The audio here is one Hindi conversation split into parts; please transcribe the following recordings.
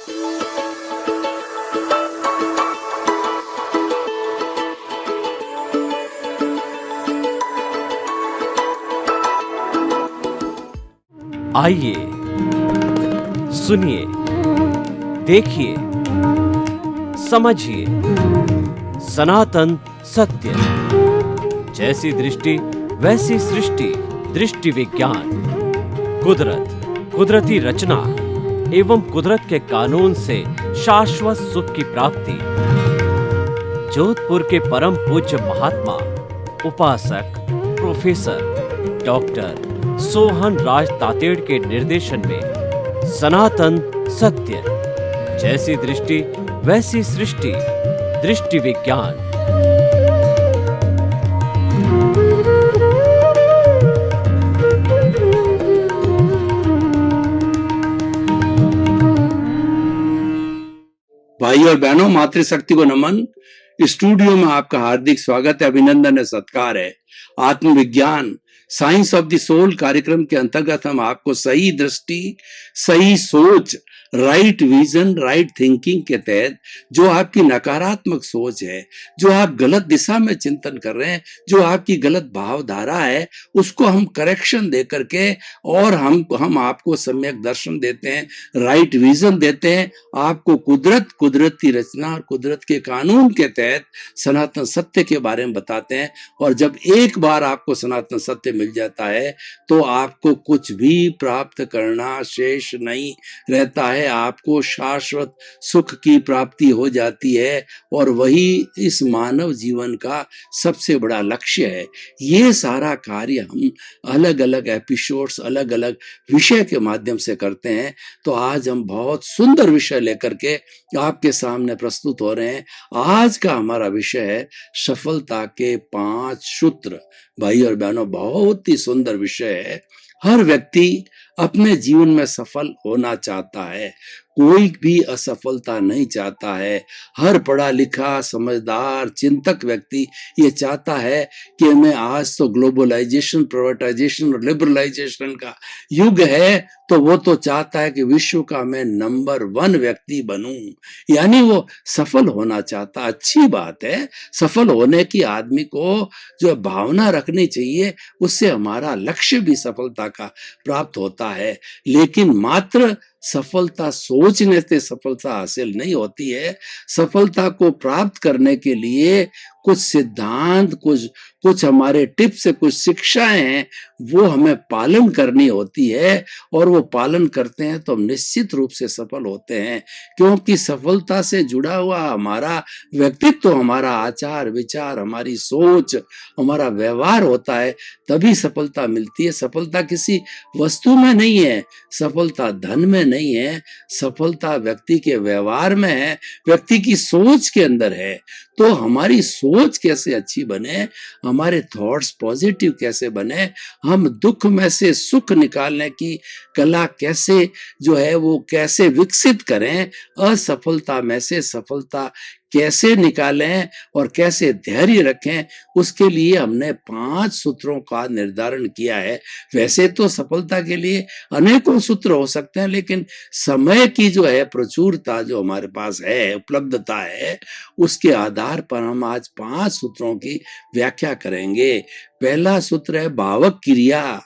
आइए, सुनिए, देखिए, समझिए सनातन सत्य। जैसी दृष्टि वैसी सृष्टि, दृष्टि विज्ञान। कुदरत, कुदरती रचना एवं कुदरत के कानून से शाश्वत सुख की प्राप्ति। जोधपुर के परम पूज्य महात्मा उपासक प्रोफेसर डॉक्टर सोहन राज तातेड़ के निर्देशन में सनातन सत्य। जैसी दृष्टि वैसी सृष्टि, दृष्टि विज्ञान। भाई और बहनों, मातृशक्ति को नमन। स्टूडियो में आपका हार्दिक स्वागत है, अभिनंदन है, सत्कार है। आत्मविज्ञान साइंस ऑफ द सोल कार्यक्रम के अंतर्गत हम आपको सही दृष्टि, सही सोच, राइट विजन, राइट थिंकिंग के तहत जो आपकी नकारात्मक सोच है, जो आप गलत दिशा में चिंतन कर रहे हैं, जो आपकी गलत भावधारा है, उसको हम करेक्शन दे करके और हम आपको सम्यक दर्शन देते हैं, राइट विजन देते हैं, आपको कुदरत की रचना और कुदरत के कानून के तहत सनातन सत्य के बारे में बताते हैं। और जब एक बार आपको सनातन सत्य मिल जाता है तो आपको कुछ भी प्राप्त करना शेष नहीं रहता है, आपको शाश्वत सुख की प्राप्ति हो जाती है और वही इस मानव जीवन का सबसे बड़ा लक्ष्य है। ये सारा कार्य हम अलग अलग एपिसोड्स, अलग अलग विषय के माध्यम से करते हैं। तो आज हम बहुत सुंदर विषय लेकर के आपके सामने प्रस्तुत हो रहे हैं। आज का हमारा विषय है सफलता के 5 सूत्र। भाई और बहनों, बहुत ही सुंदर विषय है। हर व्यक्ति अपने जीवन में सफल होना चाहता है, कोई भी असफलता नहीं चाहता है। हर पढ़ा लिखा समझदार चिंतक व्यक्ति ये चाहता है कि मैं आज तो ग्लोबलाइजेशन, प्राइवेटाइजेशन और लिबरलाइजेशन का युग है, तो वो तो चाहता है कि विश्व का मैं नंबर 1 व्यक्ति बनूं, यानी वो सफल होना चाहता। अच्छी बात है, सफल होने की आदमी को जो भावना रखनी चाहिए, उससे हमारा लक्ष्य भी सफलता का प्राप्त होता है। लेकिन मात्र सफलता सोचने से सफलता हासिल नहीं होती है। सफलता को प्राप्त करने के लिए कुछ सिद्धांत, कुछ हमारे टिप्स, कुछ शिक्षाएं हैं, वो हमें पालन करनी होती है। और वो पालन करते हैं तो हम निश्चित रूप से सफल होते हैं, क्योंकि सफलता से जुड़ा हुआ हमारा व्यक्तित्व, हमारा आचार विचार, हमारी सोच, हमारा व्यवहार होता है, तभी सफलता मिलती है। सफलता किसी वस्तु में नहीं है, सफलता धन में नहीं है, सफलता व्यक्ति के व्यवहार में है, व्यक्ति की सोच के अंदर है। तो हमारी सोच कैसे अच्छी बने, हमारे थॉट्स पॉजिटिव कैसे बने, हम दुख में से सुख निकालने की कला कैसे जो है वो कैसे विकसित करें, असफलता में से सफलता कैसे निकालें और कैसे धैर्य रखें, उसके लिए हमने 5 सूत्रों का निर्धारण किया है। वैसे तो सफलता के लिए अनेकों सूत्र हो सकते हैं, लेकिन समय की जो है प्रचुरता जो हमारे पास है, उपलब्धता है, उसके आधार पर हम आज 5 सूत्रों की व्याख्या करेंगे। पहला सूत्र है भावक क्रिया।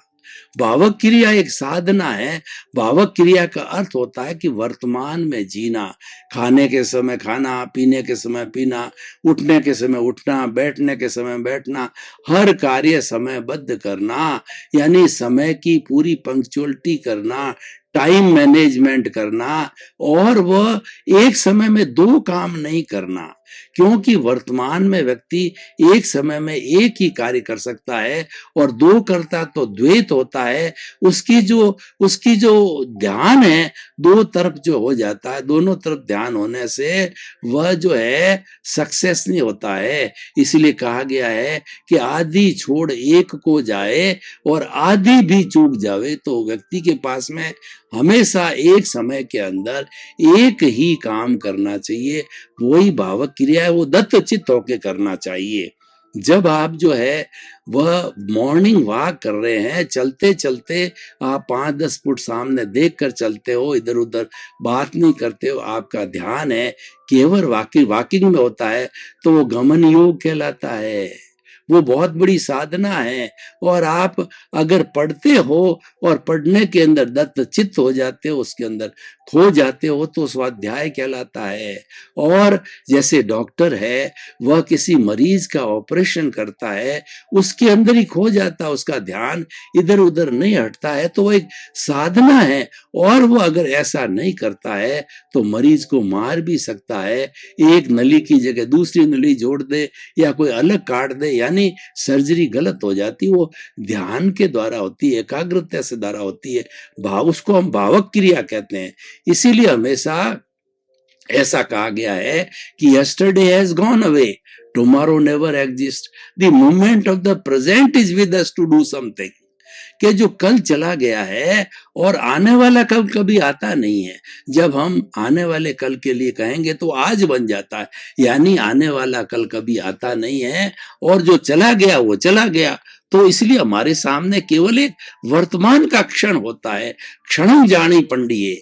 भावक क्रिया एक साधना है। भावक क्रिया का अर्थ होता है कि वर्तमान में जीना, खाने के समय खाना, पीने के समय पीना, उठने के समय उठना, बैठने के समय बैठना, हर कार्य समयबद्ध करना, यानी समय की पूरी पंक्चुअलिटी करना, टाइम मैनेजमेंट करना, और वह एक समय में 2 काम नहीं करना, क्योंकि वर्तमान में व्यक्ति एक समय में एक ही कार्य कर सकता है और 2 करता तो द्वैत होता है। उसकी जो ध्यान है 2 तरफ जो हो जाता है, दोनों तरफ ध्यान होने से वह जो है सक्सेस नहीं होता है। इसलिए कहा गया है कि आधी छोड़ एक को जाए और आधी भी चूक जावे, तो व्यक्ति के पास में हमेशा एक समय के अंदर एक ही काम करना चाहिए। वही भावक क्रिया है, वो दत्तचित्त होके करना चाहिए। जब आप जो है वह मॉर्निंग वॉक कर रहे हैं, चलते चलते आप 5-10 फुट सामने देख कर चलते हो, इधर उधर बात नहीं करते हो, आपका ध्यान है केवल वॉकिंग में होता है, तो वो गमन योग कहलाता है। वो बहुत बड़ी साधना है। और आप अगर पढ़ते हो और पढ़ने के अंदर दत्त चित्त हो जाते हो, उसके अंदर खो जाते हो, तो स्वाध्याय कहलाता है। और जैसे डॉक्टर है, वह किसी मरीज का ऑपरेशन करता है, उसके अंदर ही खो जाता है, उसका ध्यान इधर उधर नहीं हटता है, तो वो एक साधना है। और वो अगर ऐसा नहीं करता है तो मरीज को मार भी सकता है, एक नली की जगह दूसरी नली जोड़ दे या कोई अलग काट दे, यानी सर्जरी गलत हो जाती। वो ध्यान के द्वारा होती है, एकाग्रता से द्वारा होती है, भाव, उसको हम भावक क्रिया कहते हैं। इसीलिए हमेशा ऐसा कहा गया है कि yesterday has gone away, tomorrow never exist, the moment of the present is with us to do something. कि जो कल चला गया है और आने वाला कल कभी आता नहीं है। जब हम आने वाले कल के लिए कहेंगे तो आज बन जाता है, यानी आने वाला कल कभी आता नहीं है, और जो चला गया वो चला गया। तो इसलिए हमारे सामने केवल एक वर्तमान का क्षण होता है। क्षणं जानी पंडिये,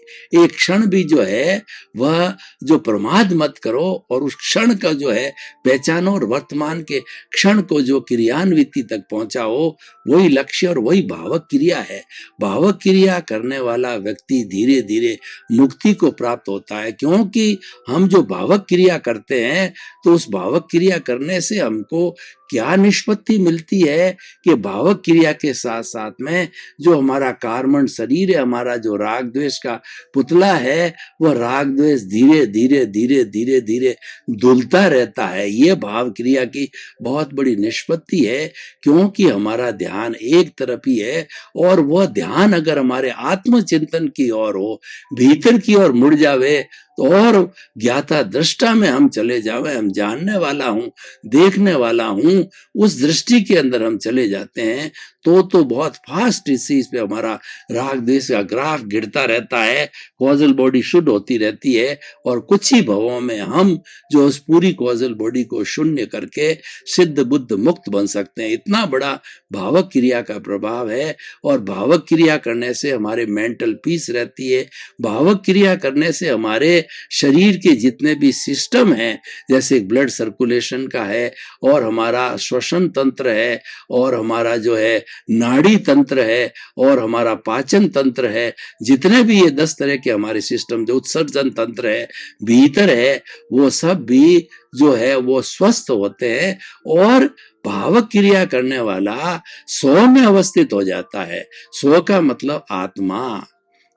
एक क्षण भी जो है वह जो प्रमाद मत करो, और उस क्षण का जो है पहचानो, और वर्तमान के क्षण को जो क्रियान्विति तक पहुंचाओ, वही लक्ष्य और वही भावक क्रिया है। भावक क्रिया करने वाला व्यक्ति धीरे धीरे मुक्ति को प्राप्त होता है, क्योंकि हम जो भावक क्रिया करते हैं, तो उस भावक क्रिया करने से हमको क्या निष्पत्ति मिलती है कि भावक क्रिया के साथ साथ में जो हमारा कार्मण शरीर है, हमारा जो राग द्वेष का पुतला है, वह राग द्वेष धीरे धीरे धीरे धीरे धीरे धुलता रहता है। ये भाव क्रिया की बहुत बड़ी निष्पत्ति है, क्योंकि हमारा ध्यान एक तरफ ही है, और वह ध्यान अगर हमारे आत्मचिंतन की ओर हो, भीतर की ओर मुड़ जावे, और ज्ञाता दृष्टा में हम चले जावे, हम जानने वाला हूं, देखने वाला हूं, उस दृष्टि के अंदर हम चले जाते हैं, तो बहुत फास्ट इस पे हमारा राग द्वेष का ग्राफ गिरता रहता है, कॉजल बॉडी शुद्ध होती रहती है, और कुछ ही भवों में हम जो उस पूरी कॉजल बॉडी को शून्य करके सिद्ध बुद्ध मुक्त बन सकते हैं। इतना बड़ा भावक क्रिया का प्रभाव है। और भावक क्रिया करने से हमारे मेंटल पीस रहती है। भावक क्रिया करने से हमारे शरीर के जितने भी सिस्टम हैं, जैसे ब्लड सर्कुलेशन का है, और हमारा श्वसन तंत्र है, और हमारा जो है नाड़ी तंत्र है, और हमारा पाचन तंत्र है, जितने भी ये 10 तरह के हमारे सिस्टम, जो उत्सर्जन तंत्र है भीतर है, वो सब भी जो है वो स्वस्थ होते हैं। और भावक क्रिया करने वाला स्व में अवस्थित हो जाता है। स्व का मतलब आत्मा,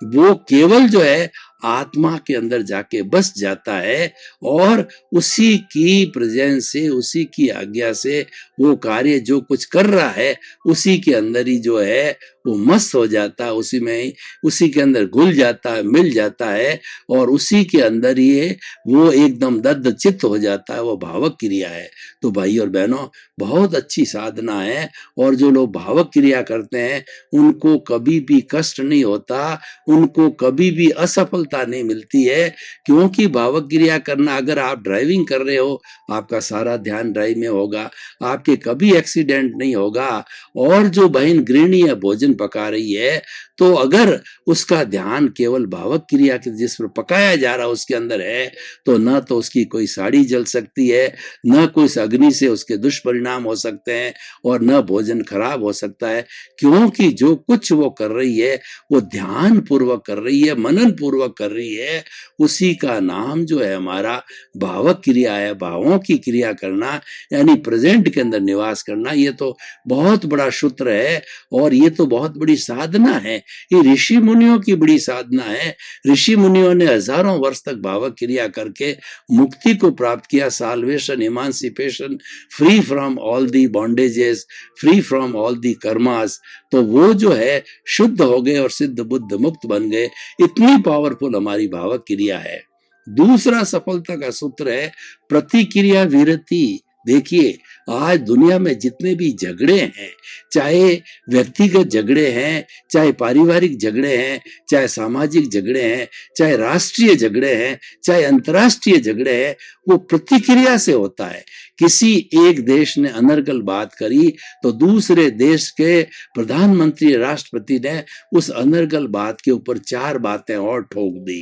वो केवल जो है आत्मा के अंदर जाके बस जाता है, और उसी की प्रेजेंस से, उसी की आज्ञा से वो कार्य जो कुछ कर रहा है, उसी के अंदर ही जो है वो मस्त हो जाता है, उसी में ही, उसी के अंदर घुल जाता है, मिल जाता है, और उसी के अंदर ही वो एकदम दद्ध चित्त हो जाता है। वो भावक क्रिया है। तो भाई और बहनों, बहुत अच्छी साधना है, और जो लोग भावक क्रिया करते हैं उनको कभी भी कष्ट नहीं होता, उनको कभी भी असफलता नहीं मिलती है। क्योंकि भावक क्रिया करना, अगर आप ड्राइविंग कर रहे हो, आपका सारा ध्यान ड्राइव में होगा, आपके कभी एक्सीडेंट नहीं होगा। और जो बहन गृहिणी है, भोजन पका रही है, तो अगर उसका ध्यान केवल भावक क्रिया के जिस पर पकाया जा रहा उसके अंदर है, तो न तो उसकी कोई साड़ी जल सकती है, न कोई अग्नि से उसके दुष्परिणाम हो सकते हैं, और न भोजन खराब हो सकता है। क्योंकि जो कुछ वो कर रही है, वो ध्यान पूर्वक कर रही है, मनन पूर्वक कर रही है। उसी का नाम जो है हमारा भावक क्रिया है। भावों की क्रिया करना यानी प्रेजेंट के अंदर निवास करना, ये तो बहुत बड़ा सूत्र है, और ये तो बहुत बड़ी साधना है। ये ऋषि मुनियों की बड़ी साधना है। ऋषि मुनियों ने हजारों वर्ष तक भावक क्रिया करके मुक्ति को प्राप्त किया। Salvation, emancipation, free from all the bondages, free from all the karmas. तो वो जो है शुद्ध हो गए और सिद्ध बुद्ध मुक्त बन गए। इतनी पावरफुल हमारी भावक क्रिया है। दूसरा सफलता का सूत्र है प्रतिक्रिया विरति। देखिए, आज दुनिया में जितने भी झगड़े हैं, चाहे व्यक्तिगत झगड़े हैं, चाहे पारिवारिक झगड़े हैं, चाहे सामाजिक झगड़े हैं, चाहे राष्ट्रीय झगड़े हैं, चाहे अंतर्राष्ट्रीय झगड़े हैं, वो प्रतिक्रिया से होता है। किसी एक देश ने अनर्गल बात करी तो दूसरे देश के प्रधानमंत्री, राष्ट्रपति ने उस अनर्गल बात के ऊपर 4 बातें और ठोक दी।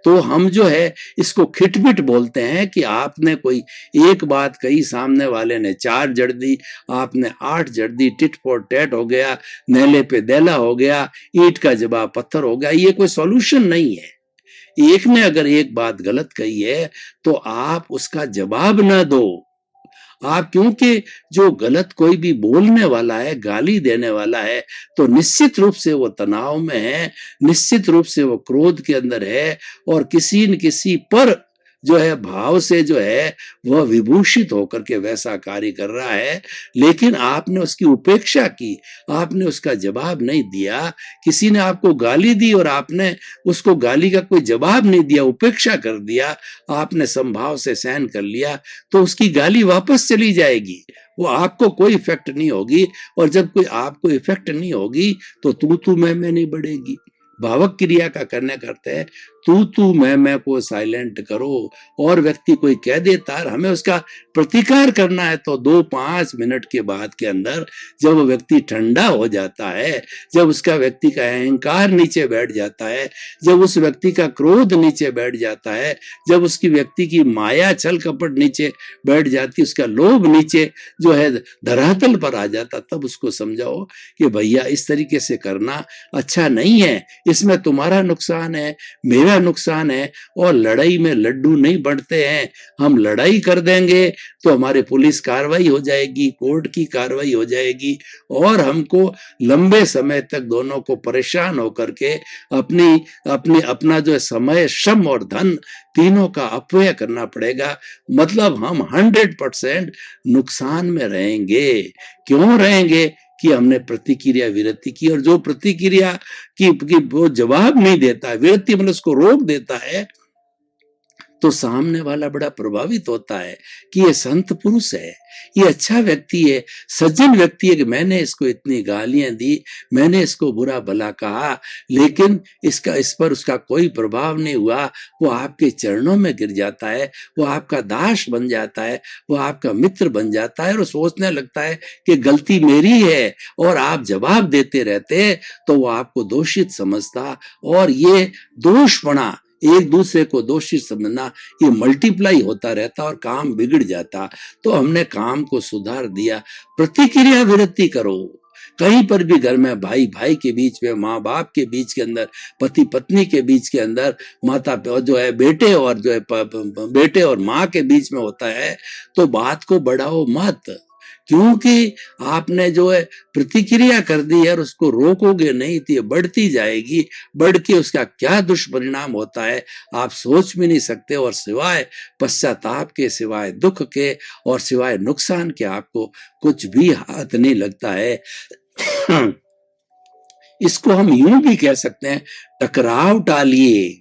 तो हम जो है इसको खिटपिट बोलते हैं कि आपने कोई एक बात कही, सामने वाले ने 4 जड़ दी, आपने 8 जड़ दी, टिट फॉर टैट हो गया, नेले पे देला हो गया, ईंट का जवाब पत्थर हो गया। ये कोई सॉल्यूशन नहीं है। एक ने अगर एक बात गलत कही है तो आप उसका जवाब ना दो। आप, क्योंकि जो गलत कोई भी बोलने वाला है, गाली देने वाला है, तो निश्चित रूप से वो तनाव में है, निश्चित रूप से वो क्रोध के अंदर है और किसी न किसी पर जो है भाव से जो है वह विभूषित होकर के वैसा कार्य कर रहा है। लेकिन आपने उसकी उपेक्षा की, आपने उसका जवाब नहीं दिया। किसी ने आपको गाली दी और आपने उसको गाली का कोई जवाब नहीं दिया, उपेक्षा कर दिया, आपने संभाव से सहन कर लिया, तो उसकी गाली वापस चली जाएगी, वो आपको कोई इफेक्ट नहीं होगी। और जब कोई आपको इफेक्ट नहीं होगी तो तू मैं नहीं बढ़ेगी। भावक क्रिया का करने करते हैं, तू मैं को साइलेंट करो। और व्यक्ति कोई कह देता है, हमें उसका प्रतिकार करना है, तो 2-5 मिनट के बाद के अंदर जब वो व्यक्ति ठंडा हो जाता है, जब उसका व्यक्ति का अहंकार नीचे बैठ जाता है, जब उस व्यक्ति का क्रोध नीचे बैठ जाता है, जब उसकी व्यक्ति की माया छल कपट नीचे बैठ जाती, उसका लोभ नीचे जो है धरातल पर आ जाता, तब उसको समझाओ कि भैया इस तरीके से करना अच्छा नहीं है, इसमें तुम्हारा नुकसान है, मेरा नुकसान है। और लड़ाई में लड्डू नहीं बढ़ते हैं। हम लड़ाई कर देंगे तो हमारे पुलिस कार्रवाई हो जाएगी, कोर्ट की कार्रवाई हो जाएगी और हमको लंबे समय तक दोनों को परेशान होकर के अपना जो है समय, श्रम और धन तीनों का अपव्यय करना पड़ेगा। मतलब हम 100% नुकसान में रहेंगे। क्यों रहेंगे? कि हमने प्रतिक्रिया विरति की, और जो प्रतिक्रिया की वो जवाब नहीं देता, विरति मतलब उसको रोक देता है, तो सामने वाला बड़ा प्रभावित होता है कि ये संत पुरुष है, ये अच्छा व्यक्ति है, सज्जन व्यक्ति है, कि मैंने इसको इतनी गालियां दी, मैंने इसको बुरा भला कहा, लेकिन इस पर उसका कोई प्रभाव नहीं हुआ। वो आपके चरणों में गिर जाता है, वो आपका दास बन जाता है, वो आपका मित्र बन जाता है और सोचने लगता है कि गलती मेरी है, और आप जवाब देते रहते तो वो आपको दोषित समझता। और ये दोषपना, एक दूसरे को दोषी समझना, ये मल्टीप्लाई होता रहता और काम बिगड़ जाता। तो हमने काम को सुधार दिया। प्रतिक्रिया विरति करो। कहीं पर भी घर में भाई भाई के बीच में, माँ बाप के बीच के अंदर, पति पत्नी के बीच के अंदर, माता जो है बेटे और जो है बेटे और माँ के बीच में होता है, तो बात को बढ़ाओ मत। क्योंकि आपने जो है प्रतिक्रिया कर दी है और उसको रोकोगे नहीं तो ये बढ़ती जाएगी। बढ़ के उसका क्या दुष्परिणाम होता है आप सोच भी नहीं सकते, और सिवाय पश्चाताप के, सिवाय दुख के और सिवाय नुकसान के आपको कुछ भी हाथ नहीं लगता है। इसको हम यूं भी कह सकते हैं, टकराव टालिए।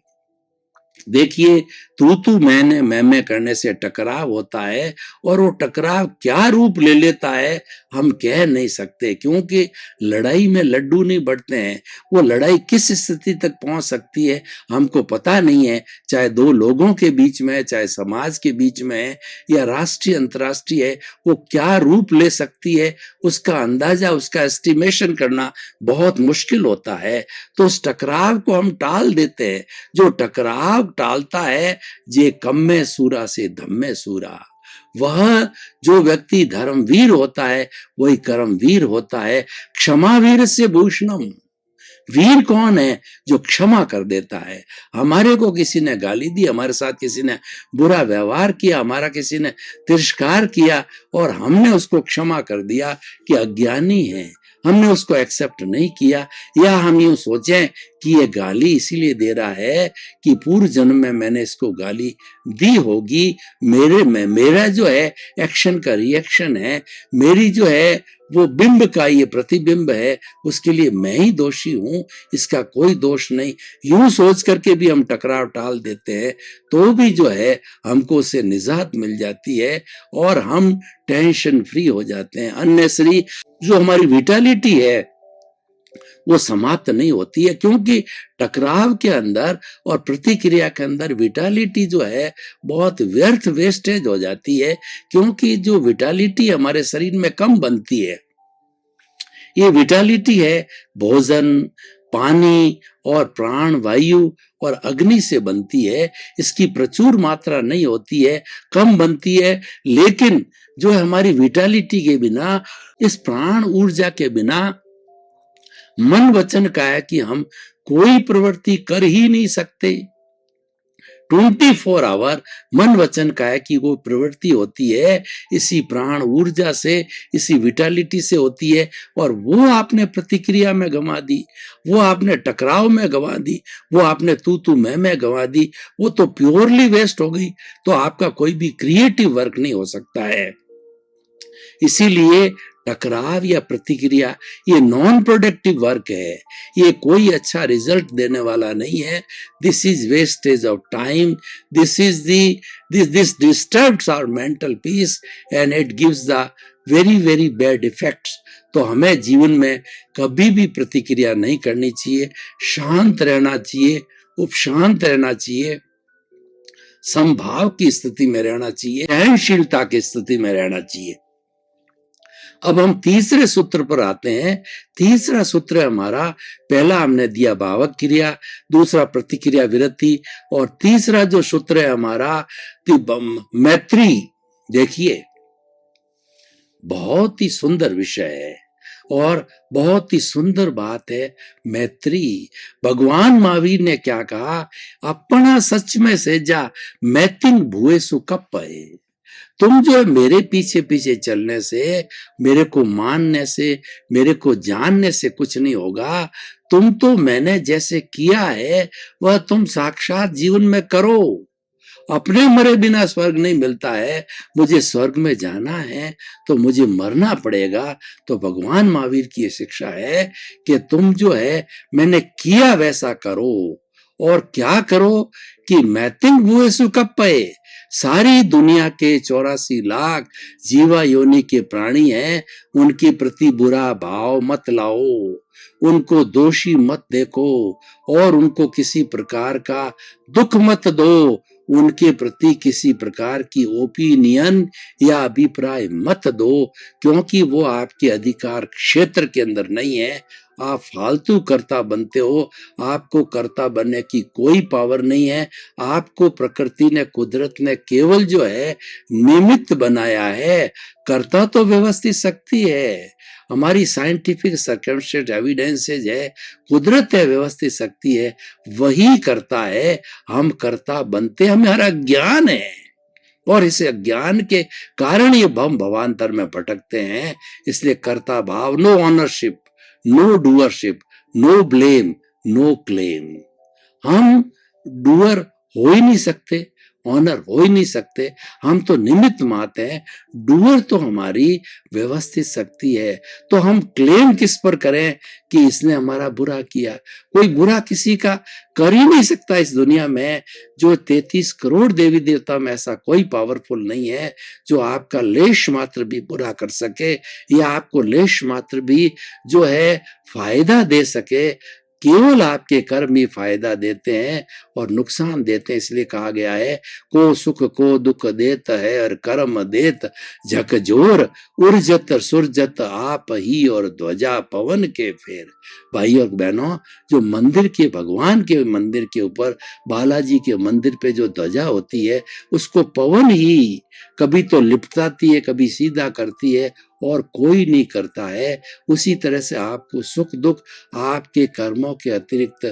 देखिए, तू मैं करने से टकराव होता है, और वो टकराव क्या रूप ले लेता है हम कह नहीं सकते, क्योंकि लड़ाई में लड्डू नहीं बढ़ते हैं। वो लड़ाई किस स्थिति तक पहुंच सकती है हमको पता नहीं है, चाहे 2 लोगों के बीच में है, चाहे समाज के बीच में है, या राष्ट्रीय अंतर्राष्ट्रीय है, वो क्या रूप ले सकती है उसका अंदाजा, उसका एस्टिमेशन करना बहुत मुश्किल होता है। तो उस टकराव को हम टाल देते हैं। जो टकराव टालता है, जे कम्मे सूरा से धम्मे सूरा, वह जो व्यक्ति धर्मवीर होता है वही कर्मवीर होता है। क्षमावीर से भूषणम, वीर कौन है? जो क्षमा कर देता है। हमारे को किसी ने गाली दी, हमारे साथ किसी ने बुरा व्यवहार किया, हमारा किसी ने तिरस्कार किया, और हमने उसको क्षमा कर दिया कि अज्ञानी है, हमने उसको एक्सेप्ट नहीं किया, या हम यूं सोचें कि ये गाली इसीलिए दे रहा है कि पूर्व जन्म में मैंने इसको गाली दी होगी, मेरे में मेरा जो है एक्शन का रिएक्शन है, मेरी जो है वो बिंब का ये प्रतिबिंब है, उसके लिए मैं ही दोषी हूं, इसका कोई दोष नहीं। यूं सोच करके भी हम टकराव टाल देते हैं, तो भी जो है हमको उससे निजात मिल जाती है और हम टेंशन फ्री हो जाते हैं। अननेसरी जो हमारी विटालिटी है वो समाप्त नहीं होती है, क्योंकि टकराव के अंदर और प्रतिक्रिया के अंदर विटालिटी जो है बहुत व्यर्थ वेस्टेज हो जाती है, क्योंकि जो विटालिटी हमारे शरीर में कम बनती है, ये विटालिटी है भोजन, पानी और प्राण वायु और अग्नि से बनती है। इसकी प्रचुर मात्रा नहीं होती है, कम बनती है, लेकिन जो है हमारी विटालिटी के बिना, इस प्राण ऊर्जा के बिना मन वचन का है कि हम कोई प्रवृत्ति कर ही नहीं सकते। 24 आवर मन वचन का है कि वो प्रवृत्ति होती है इसी प्राण ऊर्जा से, इसी विटालिटी से होती है, और वो आपने प्रतिक्रिया में गंवा दी, वो आपने टकराव में गंवा दी, वो आपने तू मैं गंवा दी, वो तो प्योरली वेस्ट हो गई। तो आपका कोई भी क्रिएटिव वर्क नहीं हो सकता है। इसीलिए टकराव या प्रतिक्रिया ये नॉन प्रोडक्टिव वर्क है, ये कोई अच्छा रिजल्ट देने वाला नहीं है। This is wastage of time, this disturbs our mental peace and it gives the very very bad effects. तो हमें जीवन में कभी भी प्रतिक्रिया नहीं करनी चाहिए, शांत रहना चाहिए, उपशांत रहना चाहिए, समभाव की स्थिति में रहना चाहिए, सहनशीलता की स्थिति में रहना चाहिए। अब हम तीसरे सूत्र पर आते हैं। तीसरा सूत्र हमारा, पहला हमने दिया भावक क्रिया, दूसरा प्रतिक्रिया विरति, और तीसरा जो सूत्र है हमारा मैत्री। देखिए बहुत ही सुंदर विषय है और बहुत ही सुंदर बात है मैत्री। भगवान महावीर ने क्या कहा, अपना सच में से जा मैतिन भुए सुकप है। तुम जो है मेरे पीछे पीछे चलने से, मेरे को मानने से, मेरे को जानने से कुछ नहीं होगा। तुम तो मैंने जैसे किया है वह तुम साक्षात जीवन में करो। अपने मरे बिना स्वर्ग नहीं मिलता है, मुझे स्वर्ग में जाना है तो मुझे मरना पड़ेगा। तो भगवान महावीर की ये शिक्षा है कि तुम जो है मैंने किया वैसा करो। और क्या करो कि मैतिंग भुए सुकप्पये, सारी दुनिया के 84 लाख जीवा योनि के प्राणी हैं, उनके प्रति बुरा भाव मत लाओ, उनको दोषी मत देखो और उनको किसी प्रकार का दुख मत दो, उनके प्रति किसी प्रकार की ओपिनियन या अभिप्राय मत दो, क्योंकि वो आपके अधिकार क्षेत्र के अंदर नहीं है। आप फालतू कर्ता बनते हो, आपको कर्ता बनने की कोई पावर नहीं है। आपको प्रकृति ने, कुदरत ने केवल जो है निमित्त बनाया है। कर्ता तो व्यवस्थित शक्ति है, हमारी साइंटिफिक सर्कमस्टेंस एविडेंसेज है, कुदरत है, व्यवस्थित शक्ति है, वही करता है। हम कर्ता बनते, हमारा ज्ञान है और इस अज्ञान के कारण ये हम भवांतर में भटकते हैं। इसलिए कर्ता भाव, no ownership, no doership, no blame, no claim. हम डूअर हो ही नहीं सकते, ऑनर हो ही नहीं सकते, हम तो निमित्त मात्र हैं। डूअर तो हमारी व्यवस्थित शक्ति है। तो हम क्लेम किस पर करें कि इसने हमारा बुरा किया? कोई बुरा किसी का कर ही नहीं सकता इस दुनिया में। जो 33 करोड़ देवी देवता में ऐसा कोई पावरफुल नहीं है जो आपका लेश मात्र भी बुरा कर सके या आपको लेश मात्र भी जो है फायदा दे सके। केवल आपके कर्म ही फायदा देते हैं और नुकसान देते हैं। इसलिए कहा गया है, को सुख को दुख देत है और कर्म देत झकझोर, उर्जत सुरजत आप ही और ध्वजा पवन के फेर। भाई और बहनों, जो मंदिर के, भगवान के मंदिर के ऊपर, बालाजी के मंदिर पे जो ध्वजा होती है उसको पवन ही कभी तो लिपटाती है, कभी सीधा करती है और कोई नहीं करता है। उसी तरह से आपको सुख दुख आपके कर्मों के अतिरिक्त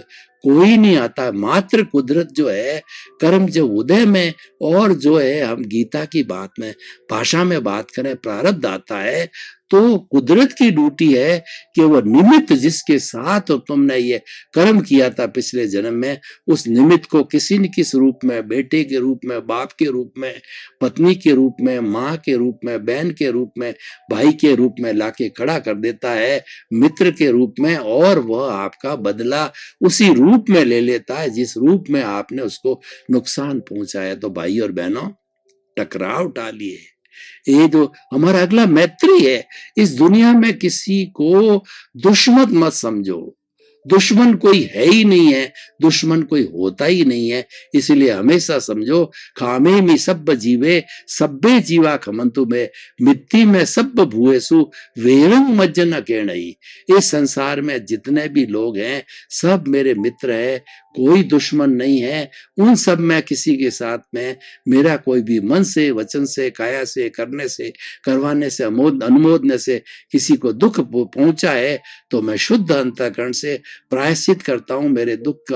कोई नहीं आता। मात्र कुदरत जो है, कर्म जो उदय में और जो है हम गीता की बात में भाषा में बात करें प्रारब्ध आता है, तो कुदरत की ड्यूटी है कि वो निमित्त जिसके साथ तुमने ये कर्म किया था पिछले जन्म में, उस निमित्त को किसी न किस रूप में, बेटे के रूप में, बाप के रूप में, पत्नी के रूप में, माँ के रूप में, बहन के रूप में, भाई के रूप में लाके खड़ा कर देता है, मित्र के रूप में, और वह आपका बदला उसी रूप में ले लेता है जिस रूप में आपने उसको नुकसान पहुंचाया। तो भाई और बहनों, टकराव टालिए। ये जो हमारा अगला मैत्री है, इस दुनिया में किसी को दुश्मन मत समझो। दुश्मन कोई है ही नहीं है, दुश्मन कोई होता ही नहीं है। इसलिए हमेशा समझो, खामे में सब जीवे सब्बे जीवा खमंतु में, मिट्टी में सब भूएसु वेरंग मज्जन केणई। इस संसार में जितने भी लोग हैं सब मेरे मित्र हैं, कोई दुश्मन नहीं है। उन सब में किसी के साथ में मेरा कोई भी मन से, वचन से, काया से, करने से, करवाने से, अनुमोदने से किसी को दुख पहुंचा है तो मैं शुद्ध अंतःकरण से प्रायश्चित करता हूं। मेरे दुख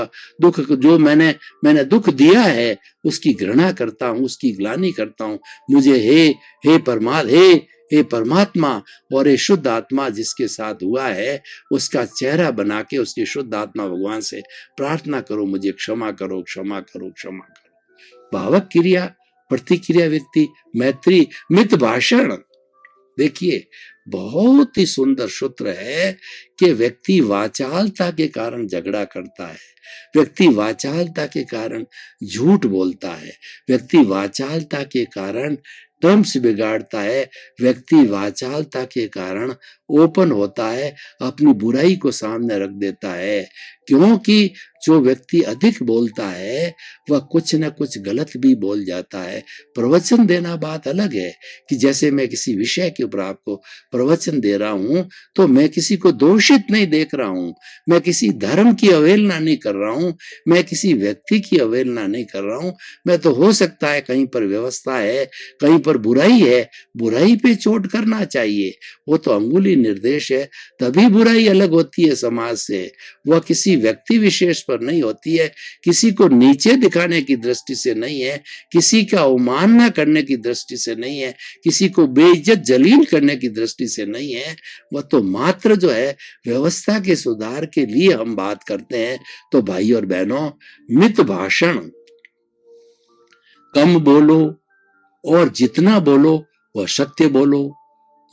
जो मैंने दुख दिया है उसकी घृणा करता हूं, उसकी ग्लानि करता हूं। मुझे हे परमात्मा और ये शुद्ध आत्मा जिसके साथ हुआ है उसका चेहरा बना के उसकी शुद्ध आत्मा भगवान से प्रार्थना करो, मुझे क्षमा करो, क्षमा करो, क्षमा करो। भावक क्रिया, प्रतिक्रिया, व्यक्ति, मैत्री, मित भाषण। देखिए, बहुत ही सुंदर सूत्र है कि व्यक्ति वाचालता के कारण झगड़ा करता है, व्यक्ति वाचालता के कारण झूठ बोलता है, व्यक्ति वाचालता के कारण टर्म्स बिगाड़ता है, व्यक्ति वाचालता के कारण ओपन होता है, अपनी बुराई को सामने रख देता है। क्योंकि जो व्यक्ति अधिक बोलता है वह कुछ न कुछ गलत भी बोल जाता है। प्रवचन देना बात अलग है कि जैसे मैं किसी विषय के ऊपर आपको प्रवचन दे रहा हूं तो मैं किसी को दोषित नहीं देख रहा हूं, मैं किसी धर्म की अवहेलना नहीं कर रहा हूं, मैं किसी व्यक्ति की अवहेलना नहीं कर रहा हूं। मैं तो हो सकता है कहीं पर व्यवस्था है, कहीं पर बुराई है, बुराई पे चोट करना चाहिए, वो तो अंगुली निर्देश है, तभी बुराई अलग होती है समाज से। वह किसी व्यक्ति विशेष पर नहीं होती है, किसी को नीचे दिखाने की दृष्टि से नहीं है, किसी का अवमानना करने की दृष्टि से नहीं है, किसी को बेइज्जत जलील करने की दृष्टि से नहीं है। वह तो मात्र जो है व्यवस्था के सुधार के लिए हम बात करते हैं। तो भाई और बहनों, मित भाषण, कम बोलो और जितना बोलो वह सत्य बोलो,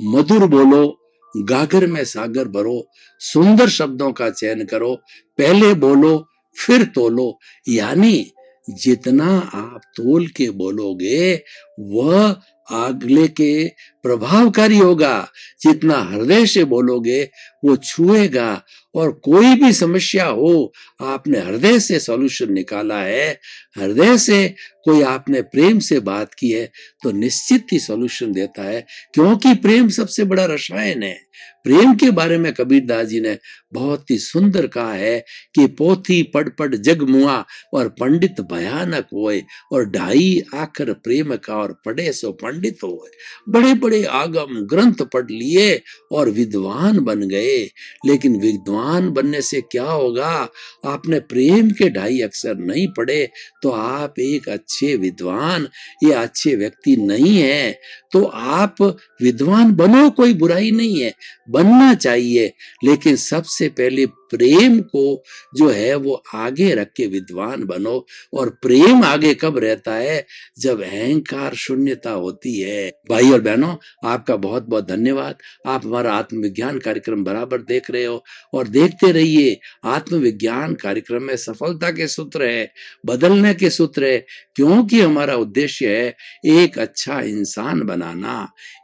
मधुर बोलो, गागर में सागर भरो, सुंदर शब्दों का चयन करो, पहले बोलो फिर तोलो। यानी जितना आप तोल के बोलोगे वह अगले के प्रभावकारी होगा, जितना हृदय से बोलोगे वो छुएगा। और कोई भी समस्या हो, आपने हृदय से सॉल्यूशन निकाला है, हृदय से कोई आपने प्रेम से बात की है तो निश्चित ही सॉल्यूशन देता है, क्योंकि प्रेम सबसे बड़ा रसायन है। प्रेम के बारे में कबीरदास जी ने बहुत ही सुंदर कहा है कि पोथी पढ़ पढ़ जग मुआ और पंडित भयानक होए, और ढाई आखर प्रेम का और पढ़े सो पंडित होए। बड़े बड़े आगम ग्रंथ पढ़ लिए और विद्वान बन गए, लेकिन विद्वान बनने से क्या होगा? आपने प्रेम के ढाई अक्षर नहीं पढ़े तो आप एक अच्छे विद्वान या अच्छे व्यक्ति नहीं है। तो आप विद्वान बनो, कोई बुराई नहीं है, बनना चाहिए, लेकिन सबसे पहले प्रेम को जो है वो आगे रख के विद्वान बनो। और प्रेम आगे कब रहता है? जब अहंकार शून्यता होती है। भाई और बहनों, आपका बहुत बहुत धन्यवाद। आप हमारा आत्मविज्ञान कार्यक्रम बराबर देख रहे हो और देखते रहिए। आत्मविज्ञान कार्यक्रम में सफलता के सूत्र है, बदलने के सूत्र है, क्योंकि हमारा उद्देश्य है एक अच्छा इंसान बनाना।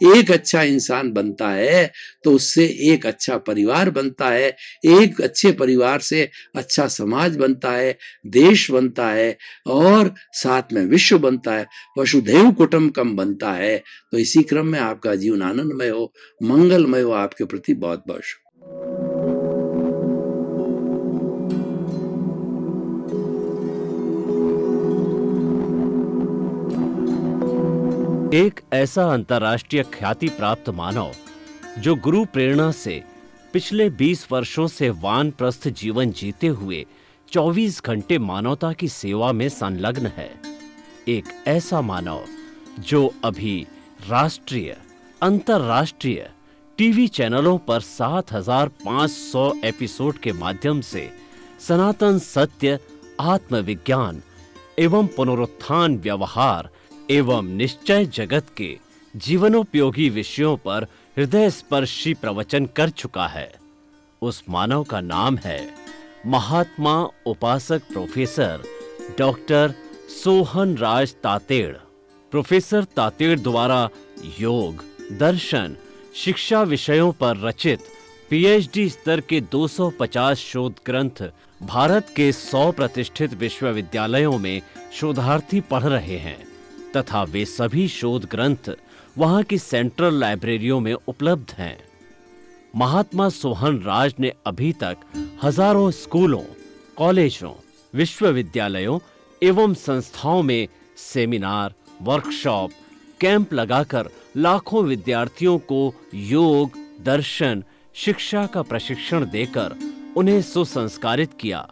एक अच्छा इंसान बनता है तो उससे एक अच्छा परिवार बनता है, एक अच्छे परिवार से अच्छा समाज बनता है, देश बनता है और साथ में विश्व बनता है, वसुधैव कुटुंबकम बनता है। तो इसी क्रम में आपका जीवन आनंदमय हो, मंगलमय हो। आपके प्रति बहुत बहुत शुभ। एक ऐसा अंतर्राष्ट्रीय ख्याति प्राप्त मानव जो गुरु प्रेरणा से पिछले 20 वर्षों से वानप्रस्थ जीवन जीते हुए 24 घंटे मानवता की सेवा में संलग्न है। एक ऐसा मानव जो अभी राष्ट्रीय, अंतर्राष्ट्रीय टीवी चैनलों पर 7,500 एपिसोड के माध्यम से सनातन सत्य, आत्मविज्ञान एवं पुनरुत्थान, व्यवहार एवं निश्चय जगत के जीवनोपयोगी विषयों पर हृदय स्पर्शी प्रवचन कर चुका है। उस मानव का नाम है महात्मा उपासक प्रोफेसर डॉक्टर सोहन राज तातेड़। प्रोफेसर तातेड़ द्वारा योग, दर्शन, शिक्षा विषयों पर रचित पीएचडी स्तर के 250 शोध ग्रंथ भारत के 100 प्रतिष्ठित विश्वविद्यालयों में शोधार्थी पढ़ रहे हैं तथा वे सभी शोध ग्रंथ वहां की सेंट्रल लाइब्रेरियों में उपलब्ध हैं। महात्मा सोहन राज ने अभी तक हजारों स्कूलों, कॉलेजों, विश्वविद्यालयों एवं संस्थाओं में सेमिनार, वर्कशॉप, कैंप लगाकर लाखों विद्यार्थियों को योग, दर्शन, शिक्षा का प्रशिक्षण देकर उन्हें सुसंस्कारित किया।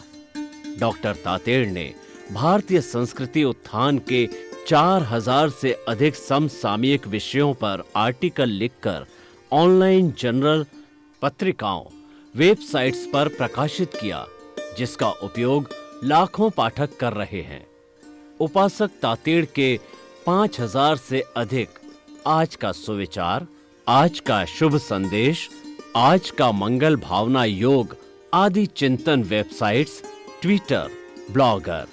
डॉक्टर तातेड़ ने भारतीय संस्कृति उत्थान के 4000 से अधिक समसामयिक विषयों पर आर्टिकल लिखकर ऑनलाइन जर्नल, पत्रिकाओं, वेबसाइट्स पर प्रकाशित किया, जिसका उपयोग लाखों पाठक कर रहे हैं। उपासक तातेड़ के 5000 से अधिक आज का सुविचार, आज का शुभ संदेश, आज का मंगल भावना योग आदि चिंतन websites, Twitter, blogger,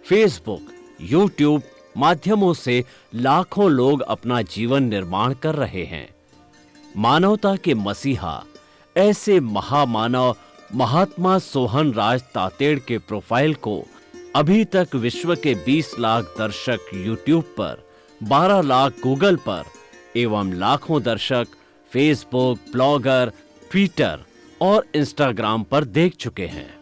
Facebook, YouTube माध्यमों से लाखों लोग अपना जीवन निर्माण कर रहे हैं। मानवता के मसीहा ऐसे महामानव महात्मा सोहन राज तातेड़ के प्रोफाइल को अभी तक विश्व के 20 लाख दर्शक यूट्यूब पर, 12 लाख गूगल पर एवं लाखों दर्शक फेसबुक, ब्लॉगर, ट्विटर और इंस्टाग्राम पर देख चुके हैं।